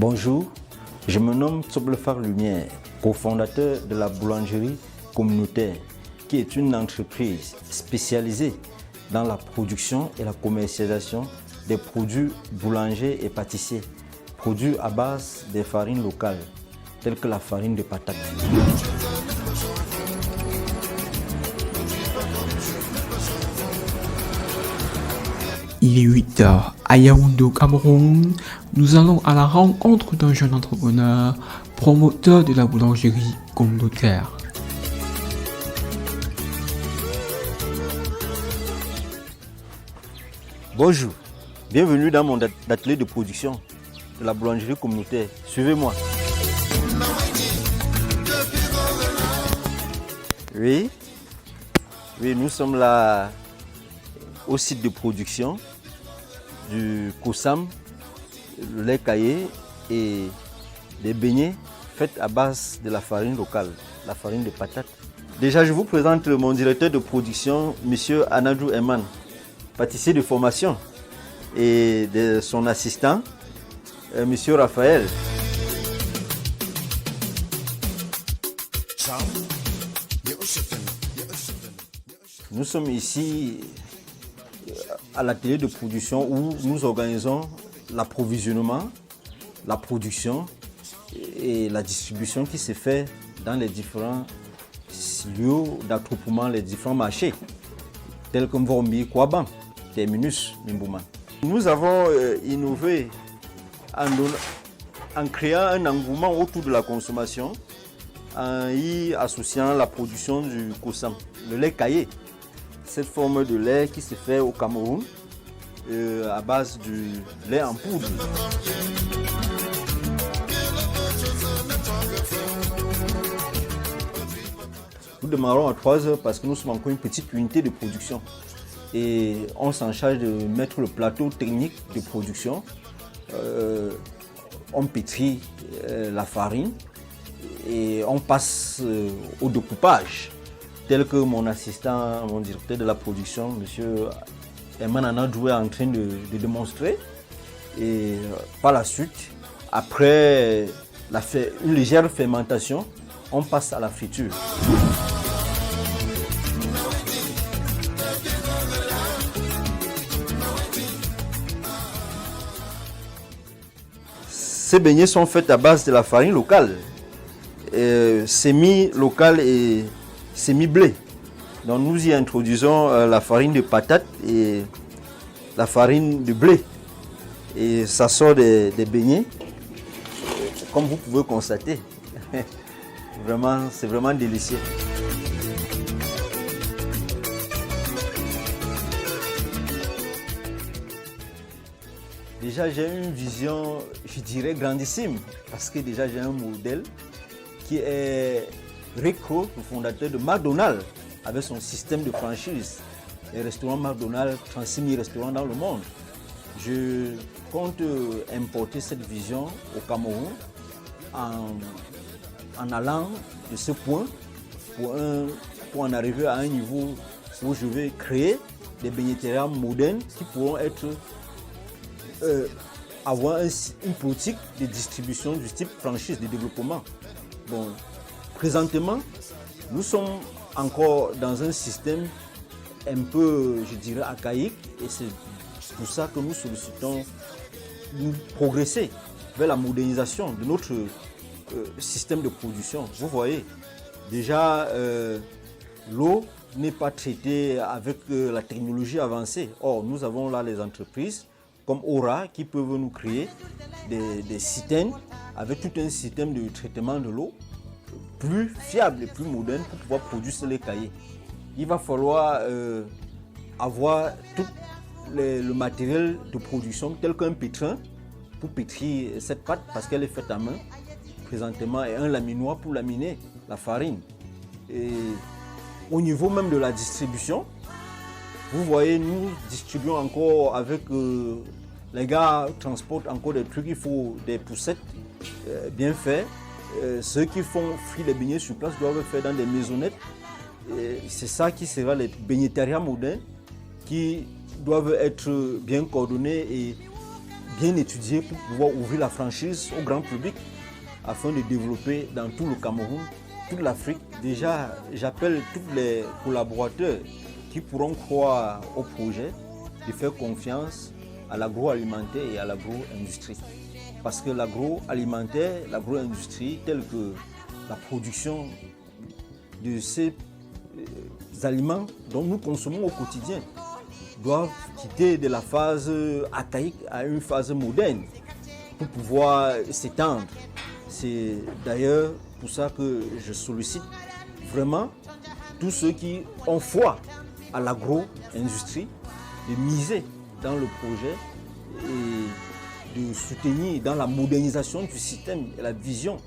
Bonjour, je me nomme Tsoblefar Lumière, cofondateur de la boulangerie communautaire, qui est une entreprise spécialisée dans la production et la commercialisation des produits boulangers et pâtissiers, produits à base des farines locales, telles que la farine de patate. Il est 8h à Yaoundé au Cameroun. Nous allons à la rencontre d'un jeune entrepreneur, promoteur de la boulangerie communautaire. Bonjour, bienvenue dans mon atelier de production de la boulangerie communautaire. Suivez-moi. Oui, nous sommes là au site de production du Kosam, le lait caillé et des beignets faits à base de la farine locale, la farine de patate. Déjà, je vous présente mon directeur de production, M. Anadou Eman, pâtissier de formation, et de son assistant, M. Raphaël. Nous sommes ici à l'atelier de production où nous organisons l'approvisionnement, la production et la distribution qui se fait dans les différents lieux d'attroupement, les différents marchés, tels que Mvormbi, Kouaban, Terminus, Mimbouma. Nous avons innové en créant un engouement autour de la consommation, en y associant la production du Kosam, le lait caillé. Cette forme de lait qui se fait au Cameroun à base du lait en poudre. Nous démarrons à 3 heures parce que nous sommes encore une petite unité de production. Et on s'en charge de mettre le plateau technique de production. On pétrit la farine et on passe au découpage. Tel que mon assistant, mon directeur de la production, M. Eman Anadou est en train de démontrer. Et par la suite, après une légère fermentation, on passe à la friture. Ces beignets sont faits à base de la farine locale, semi-locale et semi-blé. Donc nous y introduisons la farine de patate et la farine de blé. Et ça sort des beignets, comme vous pouvez constater. Vraiment, c'est vraiment délicieux. Déjà, j'ai une vision, je dirais, grandissime, parce que déjà, j'ai un modèle qui est Rico, le fondateur de McDonald's, avec son système de franchise. Les restaurants McDonald's, 36 000 restaurants dans le monde. Je compte importer cette vision au Cameroun en allant de ce point pour en arriver à un niveau où je vais créer des beignetteries modernes qui pourront avoir une politique de distribution du type franchise de développement. Bon, présentement, nous sommes encore dans un système un peu, je dirais, archaïque et c'est pour ça que nous sollicitons de progresser vers la modernisation de notre système de production. Vous voyez, déjà, l'eau n'est pas traitée avec la technologie avancée. Or, nous avons là les entreprises comme Aura qui peuvent nous créer des citernes avec tout un système de traitement de l'eau plus fiable et plus moderne pour pouvoir produire ce lait caillé. Il va falloir avoir tout le matériel de production tel qu'un pétrin pour pétrir cette pâte parce qu'elle est faite à main présentement et un laminoir pour laminer la farine. Et au niveau même de la distribution, vous voyez, nous distribuons encore avec les gars transportent encore des trucs, il faut des poussettes bien faites. Ceux qui font frire les beignets sur place doivent faire dans des maisonnettes. C'est ça qui sera les beignetteries modernes qui doivent être bien coordonnés et bien étudié pour pouvoir ouvrir la franchise au grand public afin de développer dans tout le Cameroun, toute l'Afrique. Déjà, j'appelle tous les collaborateurs qui pourront croire au projet de faire confiance à l'agroalimentaire et à l'agro-industrie. Parce que l'agroalimentaire, l'agro-industrie, telle que la production de ces aliments dont nous consommons au quotidien, doivent quitter de la phase archaïque à une phase moderne pour pouvoir s'étendre. C'est d'ailleurs pour ça que je sollicite vraiment tous ceux qui ont foi à l'agro-industrie de miser dans le projet et de soutenir dans la modernisation du système et la vision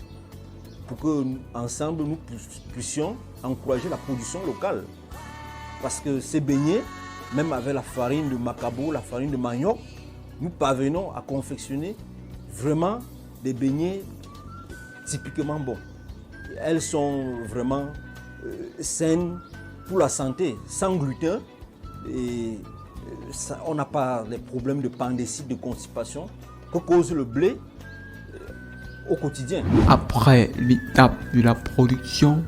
pour que ensemble nous puissions encourager la production locale. Parce que ces beignets, même avec la farine de macabo, la farine de manioc, nous parvenons à confectionner vraiment des beignets typiquement bons. Elles sont vraiment saines pour la santé, sans gluten. Et ça, on n'a pas les problèmes de pandécite, de constipation que cause le blé au quotidien. Après l'étape de la production,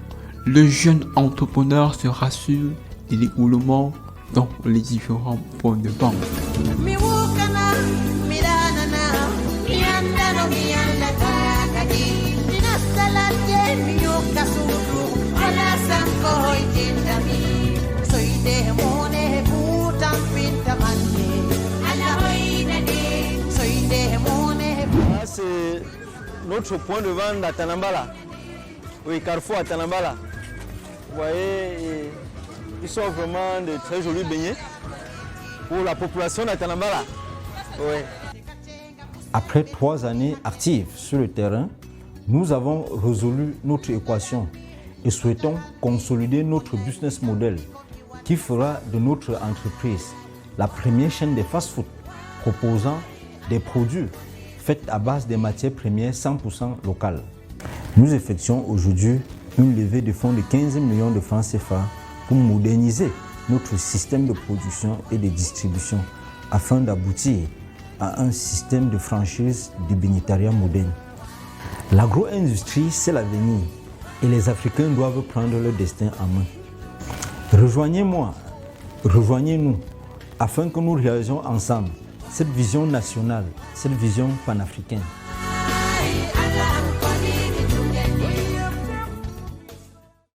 le jeune entrepreneur se rassure de l'écoulement dans les différents points de vente. C'est notre point de vente à Tanambala. Oui, Carrefour à Tanambala. Vous voyez, ils sont vraiment de très jolis beignets pour la population de Tanambala. Oui. Après 3 années actives sur le terrain, nous avons résolu notre équation et souhaitons consolider notre business model qui fera de notre entreprise la première chaîne de fast-food proposant des produits faits à base des matières premières 100% locales. Nous effectuons aujourd'hui une levée de fonds de 15 millions de francs CFA pour moderniser notre système de production et de distribution afin d'aboutir à un système de franchise du bénétariat moderne. L'agro-industrie, c'est l'avenir et les Africains doivent prendre leur destin en main. Rejoignez-moi, rejoignez-nous afin que nous réalisions ensemble cette vision nationale, cette vision panafricaine.